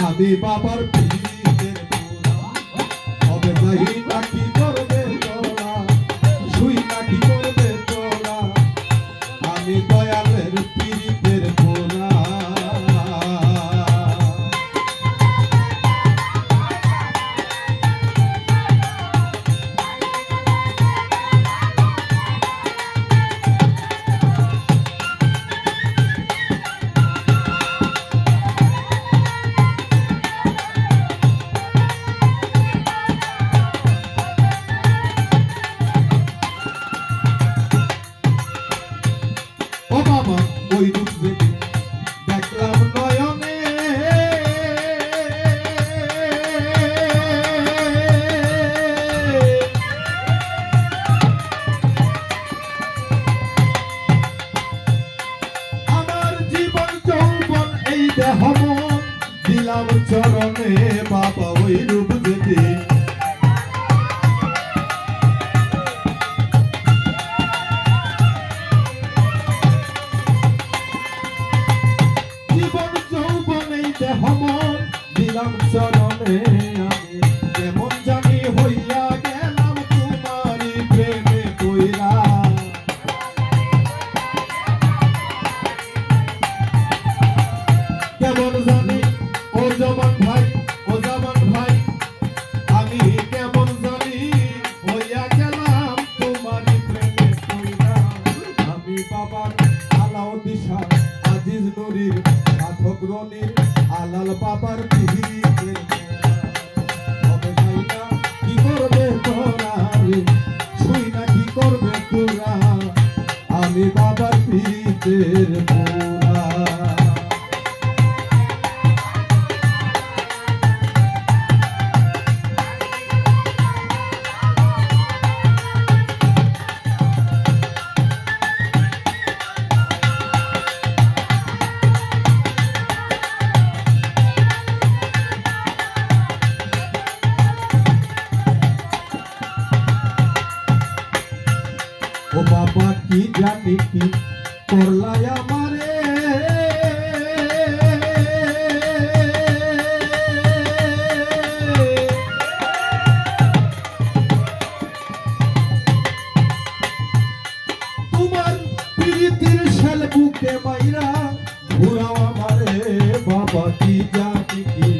আমি বাবার পীড়িতের পোলা হবে যাই নাকি করবে তোলা শুই নাকি করবে তোলা আমি দয়ালের পীড়িতের পোলা ওই রূপ দেখি দেখলাম নয়নে আমার জীবন যৌবন এই দেহ মন দিলাম চরণে বাবা ওই রূপ দেখি দিলাম চরণে আমি কেমন জানি হইয়া গেলাম তোমারি প্রেমে কইরা কেমন জানি ও জামান ভাই আমি কেমন জানি হইয়া গেলাম তোমারি প্রেমে কইরা আমি বাবার আলাও দিশা আজিজ নুরির সাধক রনির আলাল বাবার পীড়িতের হবে যাই না কি করবে তোরা রে শুই না কি করবে তোরা আমি বাবার পীড়িতের পোলা ও বাবা কি জানি কি করলাই আমারে তোমার প্রীতির শাল বুকে মাইরা ঘুরাও আমারে বাবা কি জানি কি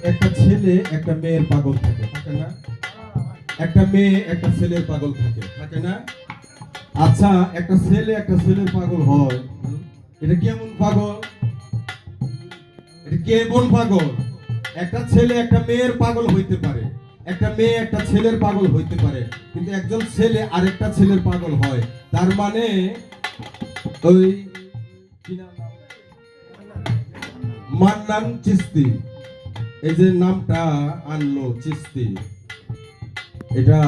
একটা ছেলে একটা মেয়ের পাগল থাকে না একটা মেয়ে একটা ছেলের পাগল থাকে না আচ্ছা একটা ছেলে একটা ছেলের পাগল হয় এটা কেমন পাগল একটা ছেলে একটা মেয়ের পাগল হইতে পারে একটা মেয়ে একটা ছেলের পাগল হইতে পারে কিন্তু একজন ছেলে আরেকটা ছেলের পাগল হয় তার মানে ওই মান্নান চিস্তি এই যে নামটা আনলো চিস্তি এটা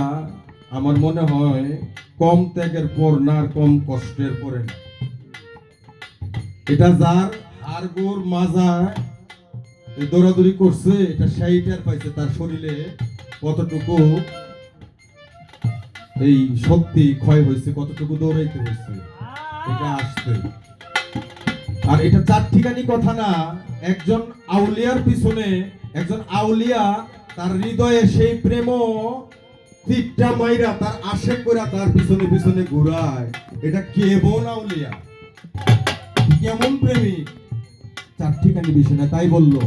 আমার মনে হয় কম ত্যাগের পর না আর কম কষ্টের পরে না এটা যার হাড়গোড় মাজা দৌড়াদৌড়ি করছে এটা সেইটার পাইছে তার শরীরে কতটুকু এই শক্তি ক্ষয় হয়েছে কতটুকু দৌড়াইতে হয়েছে এটা আসছে আর এটা চার ঠিকানি কথা না একজন আউলিয়ার পিছনে একজন আউলিয়া তার হৃদয়ে সেই প্রেম তীরটা মাইরা তার আশেক করে তার পিছনে পিছনে ঘুরায় এটা কেমন আউলিয়া কেমন প্রেমিক চার ঠিকানি বিষয় না তাই বললো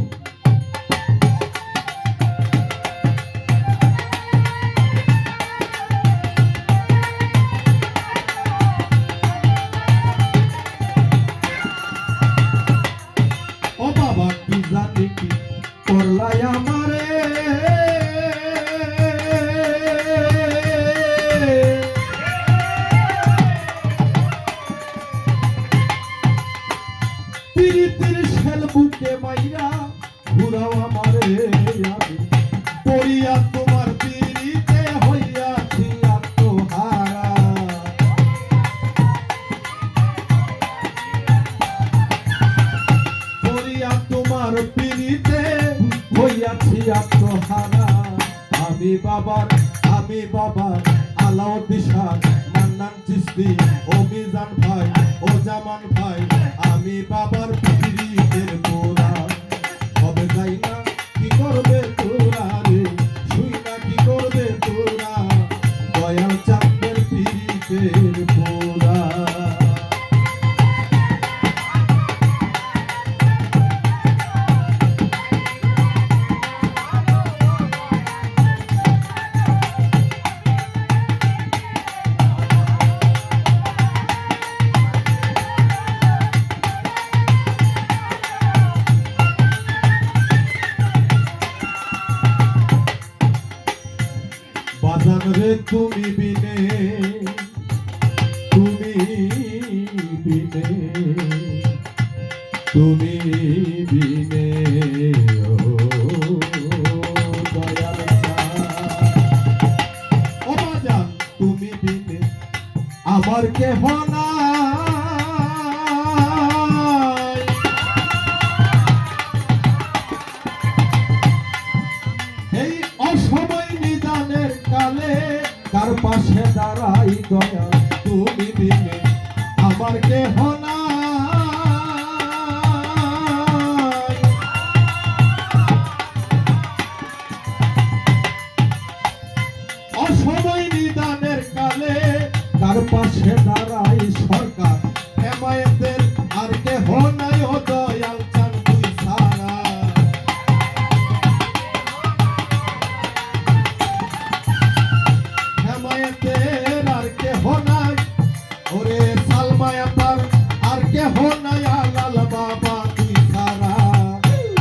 করলাই আমারে পীড়িতের শাল বুকে মাইরা ঘুরাও আমারে আমি পড়িয়া তোমার পীড়িতে হইয়াছি আত্মহারা পড়িয়া তোমার পীড়িতে হইয়া হারা আমি বাবার আলাউদ্দিন শাহ মান্নান চিশতি ও মিজান ভাই ও জামান ভাই আমি বাবার পীরের পোড়া হবে যাই না কি করবে তোরা রে শুই না কি করবে তোরা দয়াল চাঁদের পীরের পোড়া বাজান রে তুমি বিনে তুমি বিনে ও দয়াল ও বাজান তুমি বিনে আমার কেহ নাই এই অসময় নিদানের কালে কার পাশে দাঁড়াই দয়া তুমি বিনে আমার কেহ নাই অসময় নিদানের কালে কার পাশে দাঁড়াই সরকার হেমায়েতের আর কেহ নাই ও দয়াল চাঁদ তুই ছাড়া হেমায়েতের আর কেহ নাই ওরে সালমায়াতার আর কেহ নাই আলাল বাবা তুই ছাড়া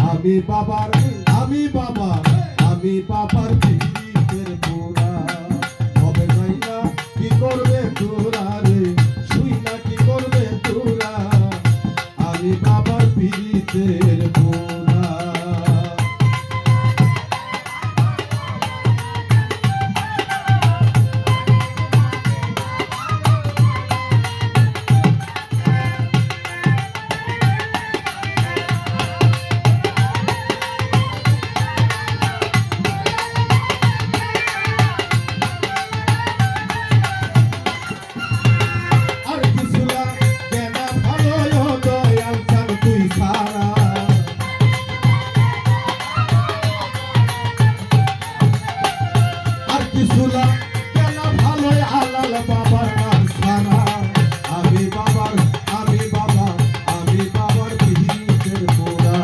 আমি বাবার পীরের পোড়া হবে যাই না কি করবে তোরা রে শুই না কি করবে তোরা আমি বাবার পীরের পোড়া আর কিছুলা কেন ভালো দয়াল চাঁদ তুই ছাড়া আর কিছুলা কেন ভালো আলাল বাবার নাম ছাড়া আমি বাবার পীরের পোড়া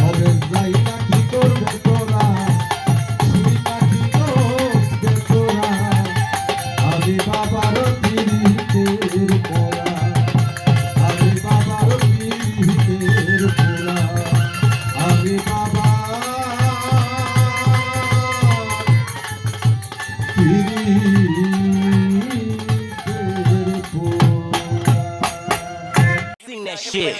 হবে যাই না কি করবে তোরা শুই না কি করবে তোরা আমি বাবার পীরের পোড়া আমি বাবার পীরের পোড়া আমি পীরের পোড়া Sing that shit.